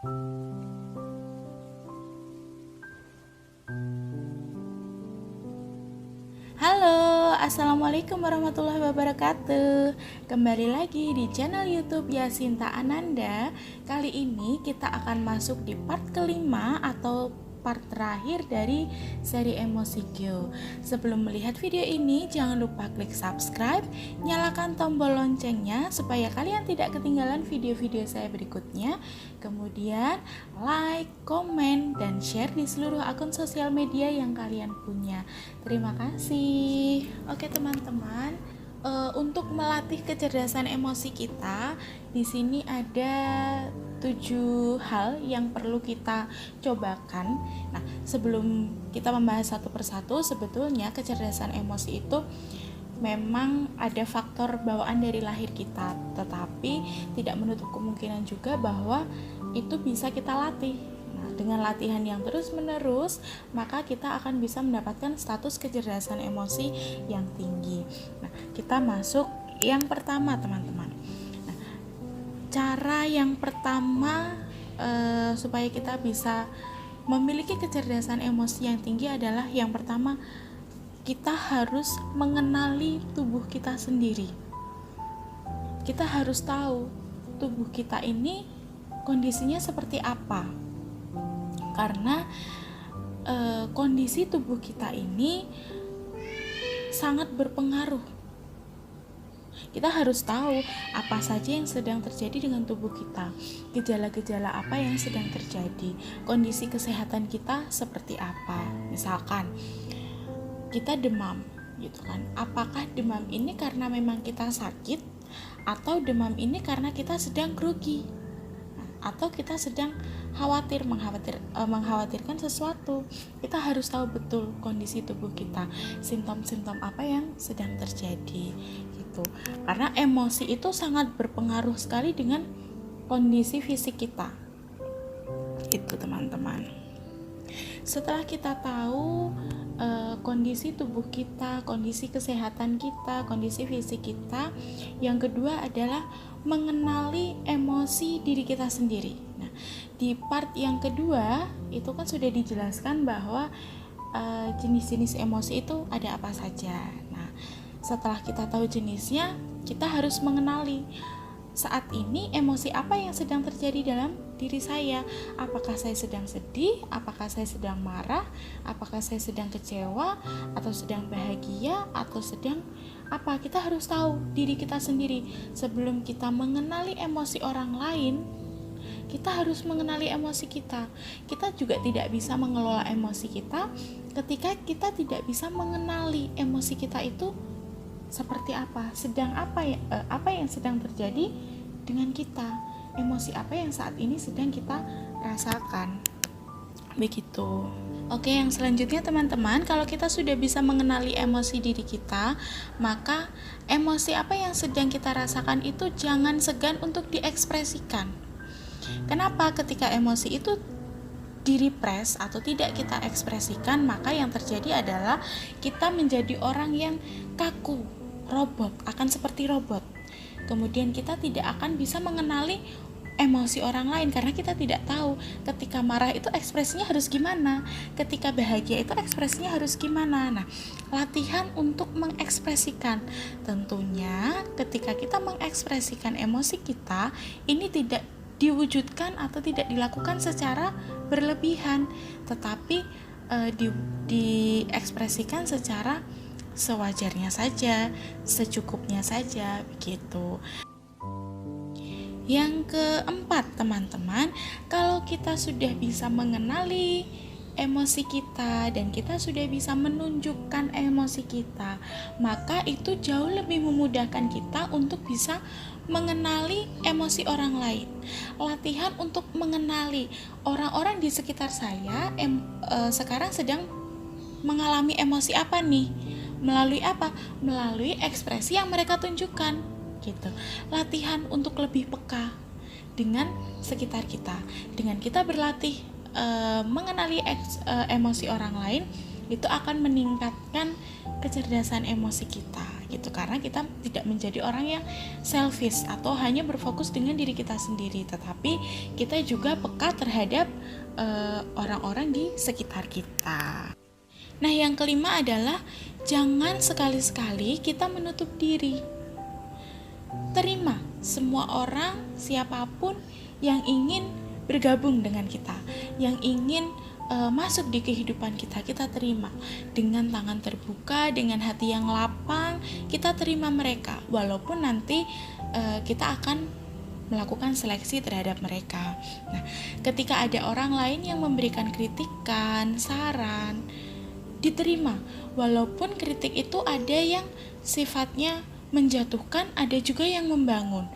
Halo, assalamualaikum warahmatullahi wabarakatuh. Kembali lagi di channel YouTube Yasinta Ananda. Kali ini kita akan masuk di part kelima atau part terakhir dari seri Emosi Q. Sebelum melihat video ini, jangan lupa klik subscribe, nyalakan tombol loncengnya supaya kalian tidak ketinggalan video-video saya berikutnya. Kemudian like, komen, dan share di seluruh akun sosial media yang kalian punya. Terima kasih. Oke teman-teman, untuk melatih kecerdasan emosi kita, di sini ada 7 hal yang perlu kita cobakan. Nah, sebelum kita membahas satu persatu, sebetulnya kecerdasan emosi itu memang ada faktor bawaan dari lahir kita, tetapi tidak menutup kemungkinan juga bahwa itu bisa kita latih. Nah, dengan latihan yang terus-menerus, maka kita akan bisa mendapatkan status kecerdasan emosi yang tinggi. Nah, kita masuk yang pertama, teman-teman. Nah, cara yang pertama supaya kita bisa memiliki kecerdasan emosi yang tinggi adalah yang pertama, kita harus mengenali tubuh kita sendiri. Kita harus tahu tubuh kita ini kondisinya seperti apa. Karena kondisi tubuh kita ini sangat berpengaruh. Kita harus tahu apa saja yang sedang terjadi dengan tubuh kita, gejala-gejala apa yang sedang terjadi, kondisi kesehatan kita seperti apa. Misalkan kita demam, gitu kan? Apakah demam ini karena memang kita sakit, atau demam ini karena kita sedang grogi, atau kita sedang mengkhawatirkan sesuatu? Kita harus tahu betul kondisi tubuh kita, simptom-simptom apa yang sedang terjadi, gitu. Karena emosi itu sangat berpengaruh sekali dengan kondisi fisik kita, itu teman-teman. Setelah kita tahu kondisi tubuh kita, kondisi kesehatan kita, kondisi fisik kita, yang kedua adalah mengenali emosi diri kita sendiri. Nah, di part yang kedua itu kan sudah dijelaskan bahwa jenis-jenis emosi itu ada apa saja. Nah, setelah kita tahu jenisnya, kita harus mengenali saat ini emosi apa yang sedang terjadi dalam diri saya. Apakah saya sedang sedih, apakah saya sedang marah, apakah saya sedang kecewa, atau sedang bahagia, atau sedang apa. Kita harus tahu diri kita sendiri. Sebelum kita mengenali emosi orang lain, kita harus mengenali emosi kita. Kita juga tidak bisa mengelola emosi kita ketika kita tidak bisa mengenali emosi kita itu seperti apa, sedang apa yang sedang terjadi dengan kita, emosi apa yang saat ini sedang kita rasakan, begitu. Oke, yang selanjutnya teman-teman, kalau kita sudah bisa mengenali emosi diri kita, maka emosi apa yang sedang kita rasakan itu jangan segan untuk diekspresikan. Kenapa? Ketika emosi itu direpress atau tidak kita ekspresikan, maka yang terjadi adalah kita menjadi orang yang kaku, robot, akan seperti robot. Kemudian kita tidak akan bisa mengenali emosi orang lain karena kita tidak tahu ketika marah itu ekspresinya harus gimana, ketika bahagia itu ekspresinya harus gimana. Nah, latihan untuk mengekspresikan. Tentunya ketika kita mengekspresikan emosi kita, ini tidak diwujudkan atau tidak dilakukan secara berlebihan, tetapi diekspresikan secara sewajarnya saja, secukupnya saja, begitu. Yang keempat, teman-teman, kalau kita sudah bisa mengenali emosi kita dan kita sudah bisa menunjukkan emosi kita, maka itu jauh lebih memudahkan kita untuk bisa mengenali emosi orang lain. Latihan untuk mengenali orang-orang di sekitar saya sekarang sedang mengalami emosi apa nih? Melalui apa? Melalui ekspresi yang mereka tunjukkan, gitu. Latihan untuk lebih peka dengan sekitar kita. Dengan kita berlatih mengenali emosi orang lain, itu akan meningkatkan kecerdasan emosi kita, gitu, karena kita tidak menjadi orang yang selfish atau hanya berfokus dengan diri kita sendiri, tetapi kita juga peka terhadap orang-orang di sekitar kita. Nah, yang kelima adalah jangan sekali-sekali kita menutup diri. Terima semua orang, siapapun yang ingin bergabung dengan kita, yang ingin masuk di kehidupan kita, kita terima dengan tangan terbuka, dengan hati yang lapang. Kita terima mereka, walaupun nanti kita akan melakukan seleksi terhadap mereka. Nah, ketika ada orang lain yang memberikan kritikan, saran, diterima, walaupun kritik itu ada yang sifatnya menjatuhkan, ada juga yang membangun.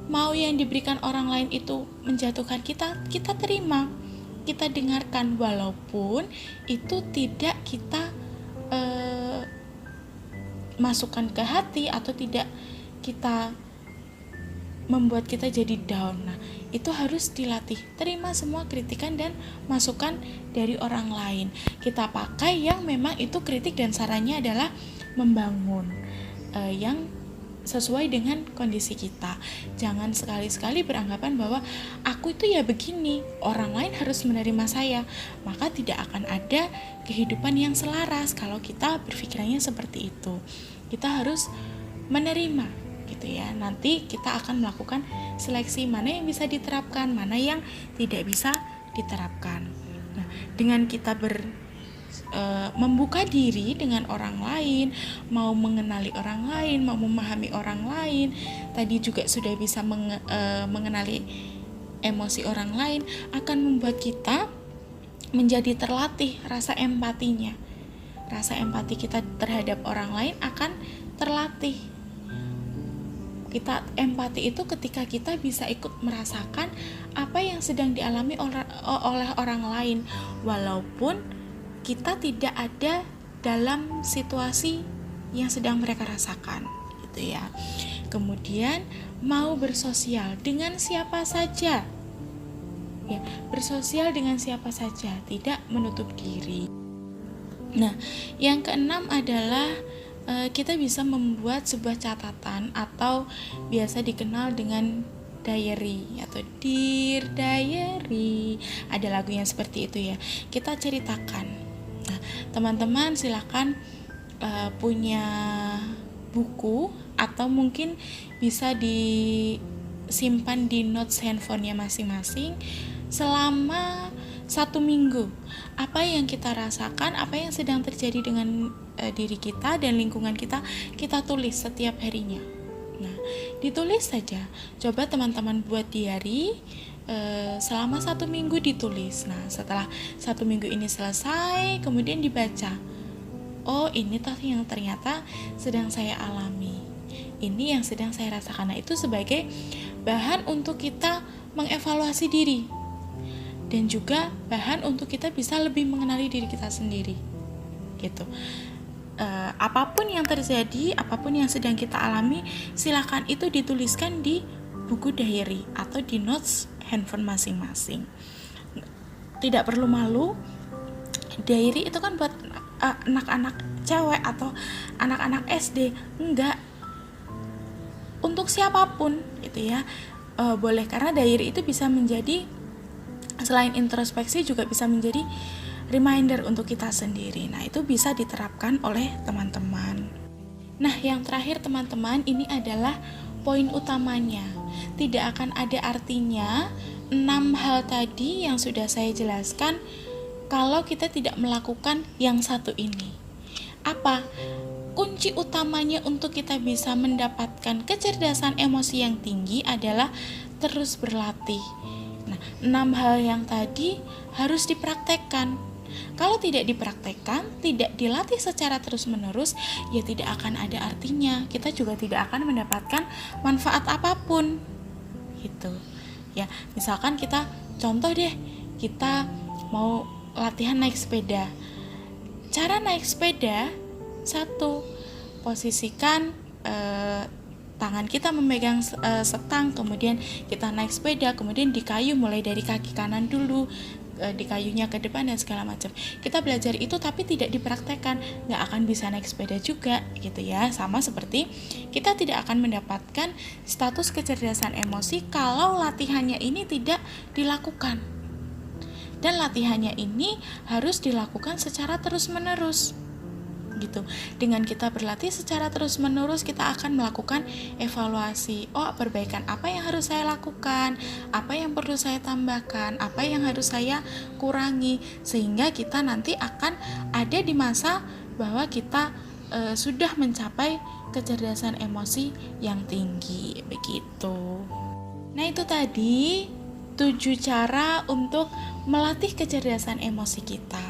Mau yang diberikan orang lain itu menjatuhkan kita, kita terima, kita dengarkan, walaupun itu tidak kita masukkan ke hati atau tidak kita membuat kita jadi down. Nah, itu harus dilatih. Terima semua kritikan dan masukan dari orang lain. Kita pakai yang memang itu kritik dan sarannya adalah membangun, yang sesuai dengan kondisi kita. Jangan sekali-sekali beranggapan bahwa aku itu ya begini, orang lain harus menerima saya. Maka tidak akan ada kehidupan yang selaras kalau kita berpikirannya seperti itu. Kita harus menerima, gitu ya. Nanti kita akan melakukan seleksi mana yang bisa diterapkan, mana yang tidak bisa diterapkan. Nah, dengan kita membuka diri dengan orang lain, mau mengenali orang lain, mau memahami orang lain, tadi juga sudah bisa mengenali emosi orang lain, akan membuat kita menjadi terlatih rasa empatinya. Rasa empati kita terhadap orang lain akan terlatih. Kita empati itu ketika kita bisa ikut merasakan apa yang sedang dialami oleh orang lain, walaupun kita tidak ada dalam situasi yang sedang mereka rasakan, gitu ya. Kemudian mau bersosial dengan siapa saja, ya, bersosial dengan siapa saja, tidak menutup diri. Nah, yang keenam adalah kita bisa membuat sebuah catatan atau biasa dikenal dengan diary atau Dear Diary. Ada lagunya seperti itu ya. Kita ceritakan. Nah, teman-teman silakan punya buku atau mungkin bisa disimpan di notes handphonenya masing-masing selama 1 minggu. Apa yang kita rasakan, apa yang sedang terjadi dengan diri kita dan lingkungan kita, kita tulis setiap harinya. Nah, ditulis saja. Coba teman-teman buat diary selama 1 minggu ditulis. Nah, setelah 1 minggu ini selesai, kemudian dibaca. Oh, ini toh yang ternyata sedang saya alami. Ini yang sedang saya rasakan. Nah, itu sebagai bahan untuk kita mengevaluasi diri. Dan juga bahan untuk kita bisa lebih mengenali diri kita sendiri. Gitu. Apapun yang terjadi, apapun yang sedang kita alami, silakan itu dituliskan di buku diary atau di notes handphone masing-masing. Tidak perlu malu. Diary itu kan buat anak-anak cewek atau anak-anak SD, enggak, untuk siapapun gitu ya. Boleh, karena diary itu bisa menjadi, selain introspeksi juga bisa menjadi reminder untuk kita sendiri. Nah, itu bisa diterapkan oleh teman-teman. Nah, yang terakhir teman-teman, ini adalah poin utamanya. Tidak akan ada artinya 6 hal tadi yang sudah saya jelaskan kalau kita tidak melakukan yang satu ini. Apa? Kunci utamanya untuk kita bisa mendapatkan kecerdasan emosi yang tinggi adalah terus berlatih. Nah, 6 hal yang tadi harus dipraktekkan. Kalau tidak dipraktekkan, tidak dilatih secara terus-menerus, ya tidak akan ada artinya. Kita juga tidak akan mendapatkan manfaat apapun. Gitu. Ya, misalkan kita contoh deh, kita mau latihan naik sepeda. Cara naik sepeda, 1, posisikan tangan kita memegang setang, kemudian kita naik sepeda, kemudian di kayu mulai dari kaki kanan dulu, di kayunya ke depan dan segala macam. Kita belajar itu tapi tidak dipraktekkan, nggak akan bisa naik sepeda juga gitu ya. Sama seperti kita tidak akan mendapatkan status kecerdasan emosi kalau latihannya ini tidak dilakukan. Dan latihannya ini harus dilakukan secara terus-menerus gitu. Dengan kita berlatih secara terus-menerus, kita akan melakukan evaluasi. Oh, perbaikan apa yang harus saya lakukan? Apa yang perlu saya tambahkan? Apa yang harus saya kurangi? Sehingga kita nanti akan ada di masa bahwa kita sudah mencapai kecerdasan emosi yang tinggi begitu. Nah, itu tadi 7 cara untuk melatih kecerdasan emosi kita.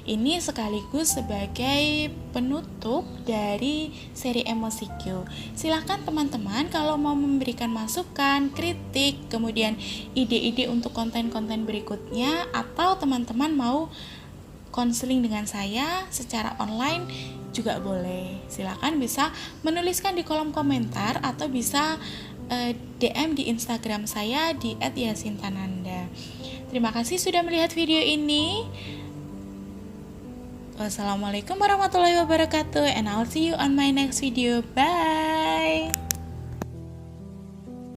Ini sekaligus sebagai penutup dari seri Emosi Q. Silahkan teman-teman kalau mau memberikan masukan, kritik, kemudian ide-ide untuk konten-konten berikutnya, atau teman-teman mau konseling dengan saya secara online juga boleh. Silahkan bisa menuliskan di kolom komentar atau bisa DM di Instagram saya di @yasintananda. Terima kasih sudah melihat video ini. Wassalamualaikum warahmatullahi wabarakatuh, and I'll see you on my next video. Bye.